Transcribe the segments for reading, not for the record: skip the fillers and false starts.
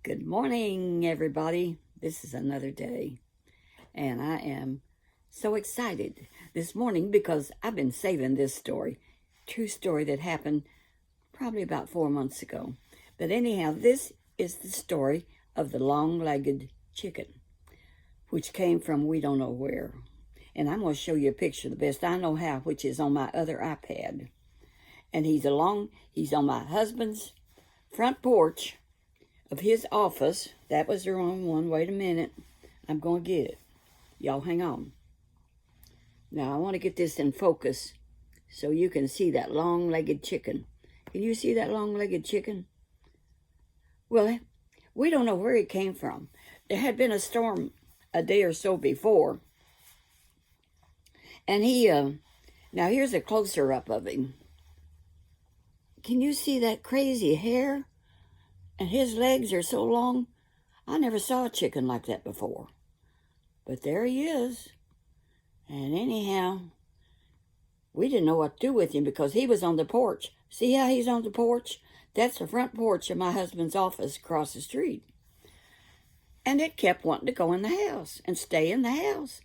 Good morning, everybody. This is another day, and I am so excited this morning because I've been saving this story. True story that happened probably about 4 months ago. But anyhow, this is the story of the long-legged chicken, which came from we don't know where. And I'm going to show you a picture the best I know how, which is on my other iPad. And he's on my husband's front porch of his office. That was the wrong one. Wait a minute. I'm going to get it. Y'all hang on. Now, I want to get this in focus so you can see that long-legged chicken. Can you see that long-legged chicken? Well, we don't know where he came from. There had been a storm a day or so before. And now here's a closer up of him. Can you see that crazy hair? And his legs are so long. I never saw a chicken like that before. But there he is. And anyhow, we didn't know what to do with him because he was on the porch. See how he's on the porch? That's the front porch of my husband's office across the street. And it kept wanting to go in the house and stay in the house.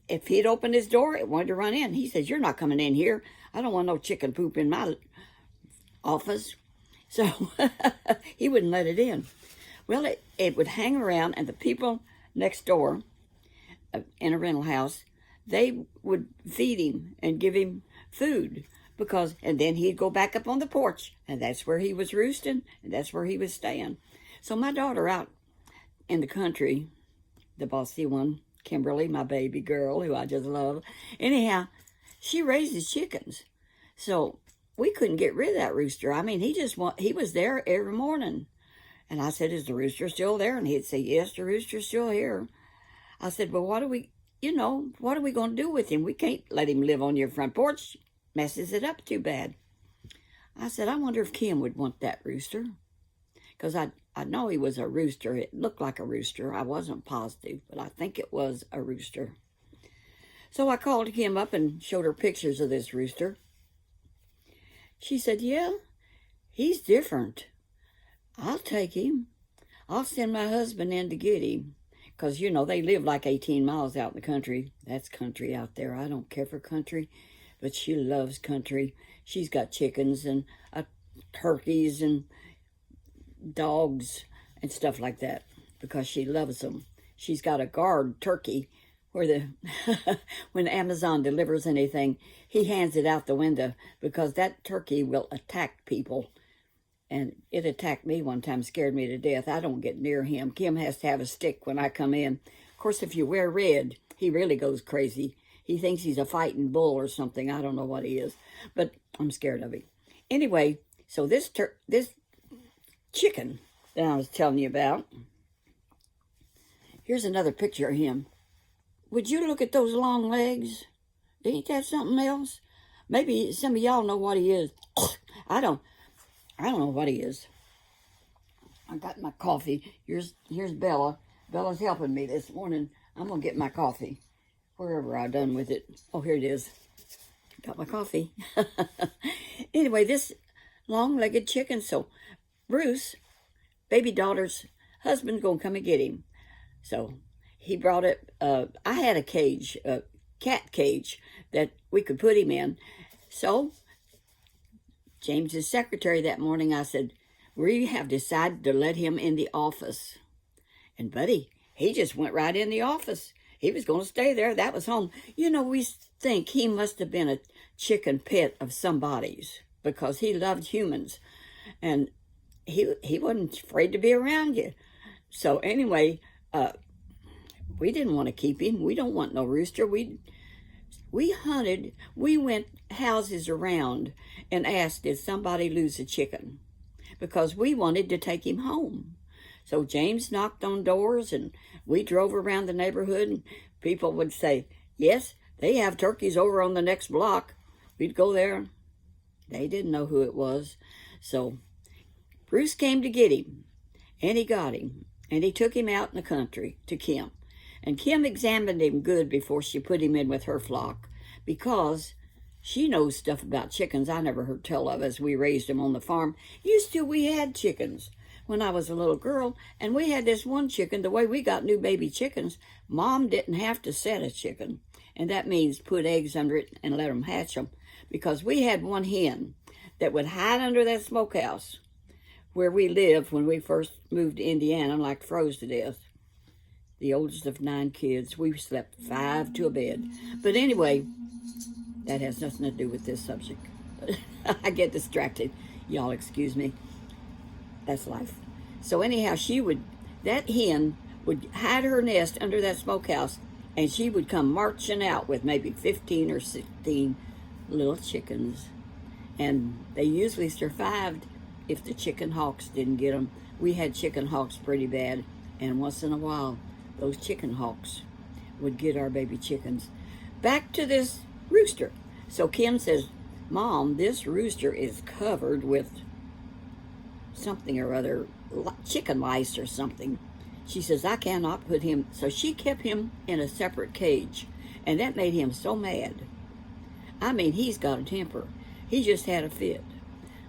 If he'd opened his door, it wanted to run in. He says, "You're not coming in here. I don't want no chicken poop in my office." So he wouldn't let it in. Well, it would hang around, and the people next door in a rental house, they would feed him and give him food and then he'd go back up on the porch, and that's where he was roosting, and that's where he was staying. So my daughter out in the country, the bossy one, Kimberly, my baby girl, who I just love, anyhow, she raises chickens. So we couldn't get rid of that rooster. I mean, he was there every morning. And I said, "Is the rooster still there?" And he'd say, "Yes, the rooster's still here." I said, "Well, what are we going to do with him? We can't let him live on your front porch. Messes it up too bad." I said, "I wonder if Kim would want that rooster." Because I know he was a rooster. It looked like a rooster. I wasn't positive, but I think it was a rooster. So I called Kim up and showed her pictures of this rooster. She said, "Yeah, he's different. I'll take him. I'll send my husband in to get him." Because, they live like 18 miles out in the country. That's country out there. I don't care for country, but she loves country. She's got chickens and turkeys and dogs and stuff like that because she loves them. She's got a guard turkey where when Amazon delivers anything, he hands it out the window because that turkey will attack people. And it attacked me one time, scared me to death. I don't get near him. Kim has to have a stick when I come in. Of course, if you wear red, he really goes crazy. He thinks he's a fighting bull or something. I don't know what he is, but I'm scared of him. Anyway, so this chicken that I was telling you about, here's another picture of him. Would you look at those long legs? Ain't that something else? Maybe some of y'all know what he is. I don't know what he is. I got my coffee. Here's Bella. Bella's helping me this morning. I'm going to get my coffee. Wherever I done with it. Oh, here it is. Got my coffee. Anyway, this long-legged chicken. So Bruce, baby daughter's husband, going to come and get him. So he brought it. I had a cage, a cat cage that we could put him in. So James's secretary that morning, I said, "We have decided to let him in the office." And buddy, he just went right in the office. He was going to stay there. That was home. We think he must have been a chicken pet of somebody's because he loved humans. And he wasn't afraid to be around you. So anyway, we didn't want to keep him. We don't want no rooster. We hunted. We went houses around and asked, did somebody lose a chicken? Because we wanted to take him home. So James knocked on doors, and we drove around the neighborhood, and people would say, "Yes, they have turkeys over on the next block." We'd go there. They didn't know who it was. So Bruce came to get him, and he got him, and he took him out in the country to Kim. And Kim examined him good before she put him in with her flock because she knows stuff about chickens I never heard tell of as we raised them on the farm. We had chickens. when I was a little girl, and we had this one chicken. The way we got new baby chickens, Mom didn't have to set a chicken, and that means put eggs under it and let them hatch them, because we had one hen that would hide under that smokehouse where we lived when we first moved to Indiana, like froze to death. The oldest of 9 kids. We slept 5 to a bed. But anyway, that has nothing to do with this subject. I get distracted. Y'all excuse me. That's life. So anyhow, that hen would hide her nest under that smokehouse, and she would come marching out with maybe 15 or 16 little chickens. And they usually survived if the chicken hawks didn't get them. We had chicken hawks pretty bad, and once in a while, those chicken hawks would get our baby chickens. Back to this rooster. So Kim says, Mom, this rooster is covered with something or other, chicken lice or something. She says, I cannot put him. So she kept him in a separate cage, and that made him so mad. I mean, he's got a temper. He just had a fit.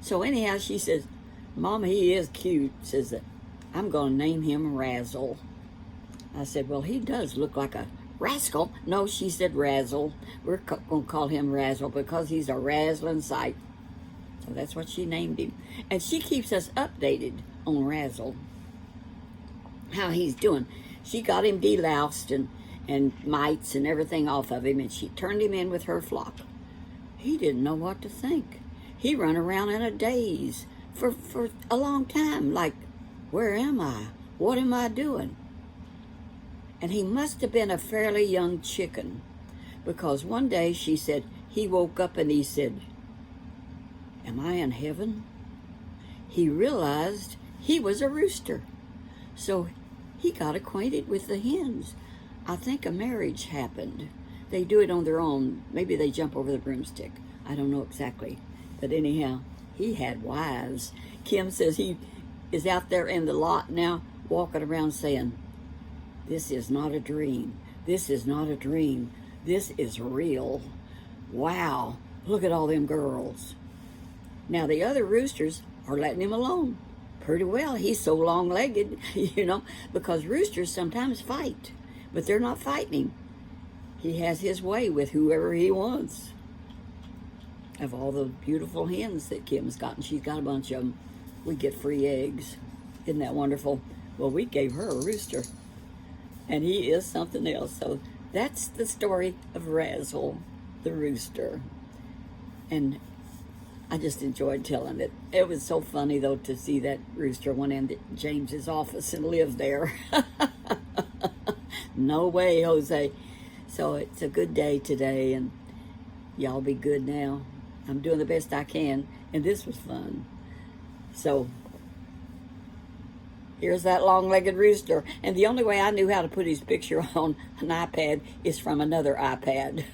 So anyhow, she says, Mom, he is cute. Says, I'm going to name him Razzle. I said, well, he does look like a rascal. No, she said Razzle. We're going to call him Razzle because he's a razzling sight. So that's what she named him. And she keeps us updated on Razzle, how he's doing. She got him deloused and mites and everything off of him, and she turned him in with her flock. He didn't know what to think. He run around in a daze for a long time, like, where am I? What am I doing? And he must have been a fairly young chicken, because one day she said he woke up and he said, am I in heaven? He realized he was a rooster. So he got acquainted with the hens. I think a marriage happened. They do it on their own. Maybe they jump over the broomstick. I don't know exactly. But anyhow, he had wives. Kim says he is out there in the lot now, walking around saying, this is not a dream. This is not a dream. This is real. Wow, look at all them girls. Now the other roosters are letting him alone. Pretty well, he's so long-legged, because roosters sometimes fight, but they're not fighting him. He has his way with whoever he wants. Of all the beautiful hens that Kim's gotten, she's got a bunch of them. We get free eggs. Isn't that wonderful? Well, we gave her a rooster, and he is something else. So that's the story of Razzle, the rooster. And I just enjoyed telling it. It was so funny, though, to see that rooster went into James's office and lived there. No way, Jose. So it's a good day today, and y'all be good now. I'm doing the best I can, and this was fun. So here's that long-legged rooster. And the only way I knew how to put his picture on an iPad is from another iPad.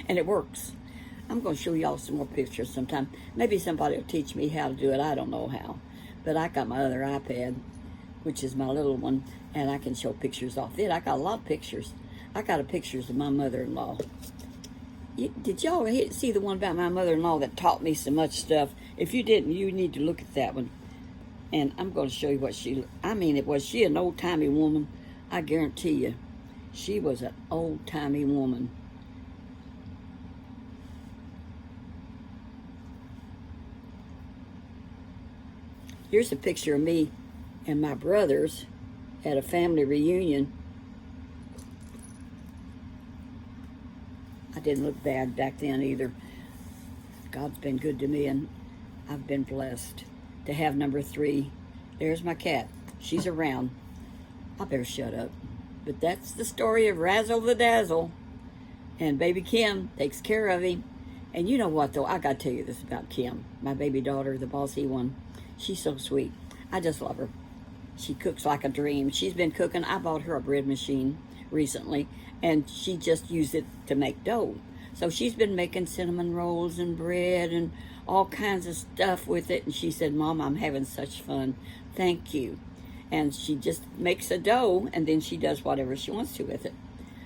And it works. I'm going to show y'all some more pictures sometime. Maybe somebody will teach me how to do it. I don't know how. But I got my other iPad, which is my little one, and I can show pictures off it. I got a lot of pictures. I got pictures of my mother-in-law. Did y'all see the one about my mother-in-law that taught me so much stuff? If you didn't, you need to look at that one. And I'm going to show you what was she an old-timey woman? I guarantee you, she was an old-timey woman. Here's a picture of me and my brothers at a family reunion. I didn't look bad back then either. God's been good to me, and I've been blessed to have number 3. There's my cat. She's around. I better shut up. But that's the story of Razzle the Dazzle. And baby Kim takes care of him. And you know what, though? I got to tell you this about Kim, my baby daughter, the bossy one. She's so sweet. I just love her. She cooks like a dream. She's been cooking. I bought her a bread machine recently, and she just used it to make dough. So she's been making cinnamon rolls and bread and all kinds of stuff with it. And she said, Mom, I'm having such fun. Thank you. And she just makes a dough, and then she does whatever she wants to with it.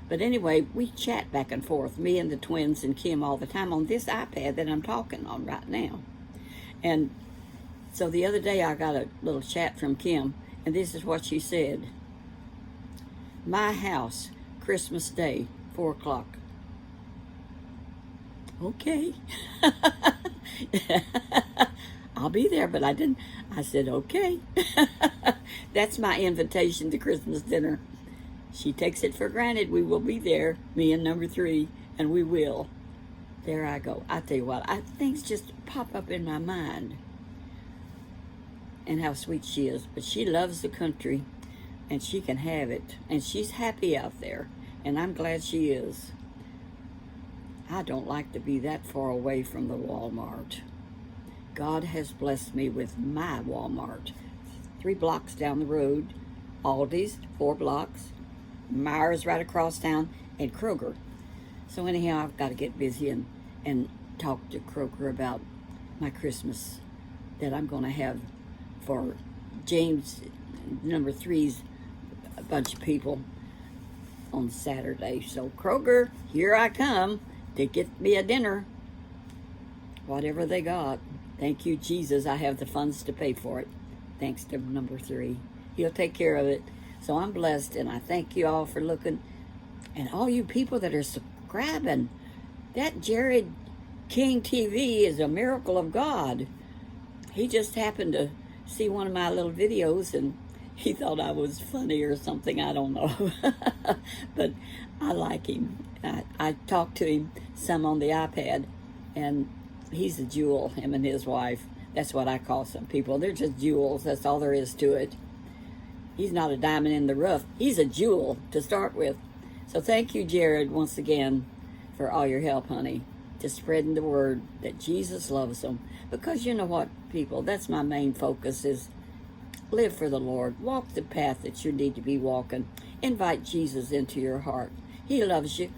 But anyway, we chat back and forth, me and the twins and Kim, all the time on this iPad that I'm talking on right now. And So the other day I got a little chat from Kim, and this is what she said. My house, Christmas Day, 4 o'clock. Okay. I'll be there, but I said, okay. That's my invitation to Christmas dinner. She takes it for granted we will be there, me and number 3, and we will. There I go. I tell you what, things just pop up in my mind. And how sweet she is. But she loves the country, and she can have it. And she's happy out there, and I'm glad she is. I don't like to be that far away from the Walmart. God has blessed me with my Walmart. 3 blocks down the road, Aldi's, 4 blocks, Myers right across town, and Kroger. So anyhow, I've got to get busy and talk to Kroger about my Christmas that I'm going to have for James, number 3's a bunch of people on Saturday. So Kroger, here I come to get me a dinner, whatever they got. Thank you, Jesus. I have the funds to pay for it. Thanks to number 3. He'll take care of it. So I'm blessed, and I thank you all for looking. And all you people that are subscribing. That Jared King TV is a miracle of God. He just happened to see one of my little videos, and he thought I was funny or something. I don't know. But I like him. I talked to him some on the iPad, and he's a jewel, him and his wife. That's what I call some people. They're just jewels. That's all there is to it. He's not a diamond in the rough. He's a jewel to start with. So thank you, Jared, once again, for all your help, honey, to spreading the word that Jesus loves them. Because you know what, people, that's my main focus is live for the Lord. Walk the path that you need to be walking. Invite Jesus into your heart. He loves you.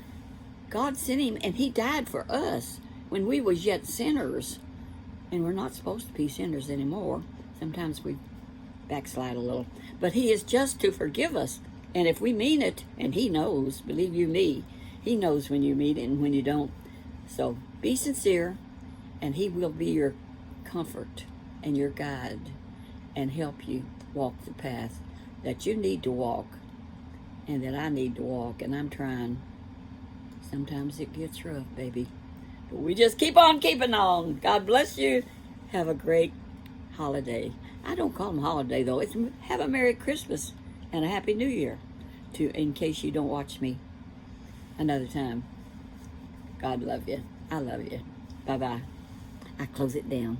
God sent him, and he died for us when we was yet sinners. And we're not supposed to be sinners anymore. Sometimes we backslide a little. But he is just to forgive us. And if we mean it, and he knows, believe you me, he knows when you mean it and when you don't. So be sincere, and he will be your comfort and your guide and help you walk the path that you need to walk and that I need to walk, and I'm trying. Sometimes it gets rough, baby. But we just keep on keeping on. God bless you. Have a great holiday. I don't call them holiday, though. It's have a Merry Christmas and a Happy New Year, in case you don't watch me another time. God love you. I love you. Bye-bye. I close it down.